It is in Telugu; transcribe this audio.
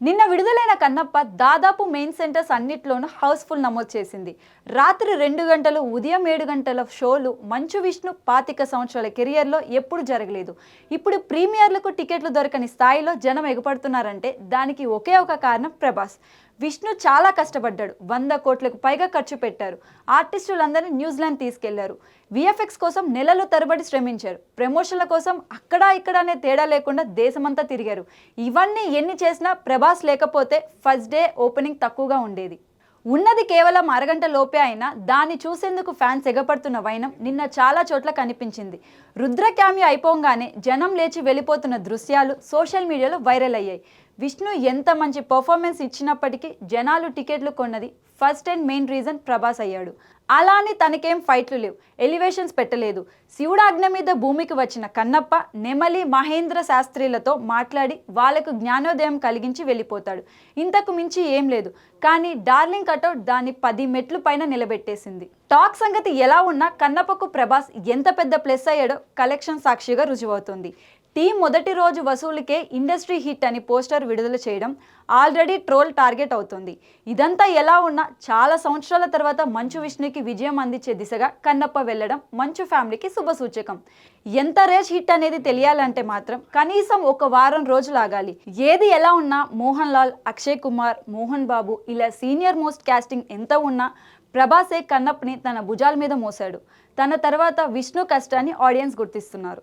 నిన్న విడుదలైన కన్నప్ప దాదాపు మెయిన్ సెంటర్స్ అన్నిట్లోనూ హౌస్ఫుల్ నమోదు చేసింది. రాత్రి 2 గంటలు, ఉదయం 7 గంటల షోలు మంచు విష్ణు 25 సంవత్సరాల కెరియర్లో ఎప్పుడు జరగలేదు. ఇప్పుడు ప్రీమియర్లకు టికెట్లు దొరకని స్థాయిలో జనం ఎగపడుతున్నారంటే దానికి ఒకే ఒక కారణం ప్రభాస్. విష్ణు చాలా కష్టపడ్డాడు. 100 కోట్లకు పైగా ఖర్చు పెట్టారు. ఆర్టిస్టులందరినీ న్యూజిలాండ్ తీసుకెళ్లారు. విఎఫ్ఎక్స్ కోసం నెలలు తరబడి శ్రమించారు. ప్రమోషన్ల కోసం అక్కడా ఇక్కడ అనే తేడా లేకుండా దేశమంతా తిరిగారు. ఇవన్నీ ఎన్ని చేసినా ప్రభాస్ లేకపోతే ఫస్ట్ డే ఓపెనింగ్ తక్కువగా ఉండేది. ఉన్నది కేవలం అరగంట లోపే అయినా దాన్ని చూసేందుకు ఫ్యాన్స్ ఎగపడుతున్న వైనం నిన్న చాలా చోట్ల కనిపించింది. రుద్ర క్యామియో అయిపోగానే జనం లేచి వెళ్ళిపోతున్న దృశ్యాలు సోషల్ మీడియాలో వైరల్ అయ్యాయి. విష్ణు ఎంత మంచి పర్ఫార్మెన్స్ ఇచ్చినప్పటికీ జనాలు టికెట్లు కొన్నది first and main reason Prabhas అయ్యాడు. అలా అని తనకేం ఫైట్లు లేవు, ఎలివేషన్స్ పెట్టలేదు. శివుడాజ్ఞ మీద భూమికి వచ్చిన కన్నప్ప నెమలి మహేంద్ర శాస్త్రిలతో మాట్లాడి వాళ్లకు జ్ఞానోదయం కలిగించి వెళ్ళిపోతాడు. ఇంతకు మించి ఏం లేదు. కానీ డార్లింగ్ కటౌట్ దాన్ని 10 మెట్లు పైన నిలబెట్టేసింది. టాక్ సంగతి ఎలా ఉన్నా కన్నప్పకు ప్రభాస్ ఎంత పెద్ద ప్లస్ అయ్యాడో కలెక్షన్ సాక్షిగా రుజువవుతుంది. టీం మొదటి రోజు వసూలుకే ఇండస్ట్రీ హిట్ అని పోస్టర్ విడుదల చేయడం ఆల్రెడీ ట్రోల్ టార్గెట్ అవుతుంది. ఇదంతా ఎలా ఉన్నా చాలా సంవత్సరాల తర్వాత మంచు విష్ణుకి విజయం అందించే దిశగా కన్నప్ప వెళ్ళడం మంచు ఫ్యామిలీకి శుభసూచకం. ఎంత రేజ్ హిట్ అనేది తెలియాలంటే మాత్రం కనీసం ఒక వారం రోజులు ఆగాలి. ఏది ఎలా ఉన్నా మోహన్ లాల్, అక్షయ్ కుమార్, మోహన్ బాబు ఇలా సీనియర్ మోస్ట్ కాస్టింగ్ ఎంత ఉన్నా ప్రభాసే కన్నప్పని తన భుజాల మీద మోసాడు. తన తర్వాత విష్ణు కష్టాన్ని ఆడియన్స్ గుర్తిస్తున్నారు.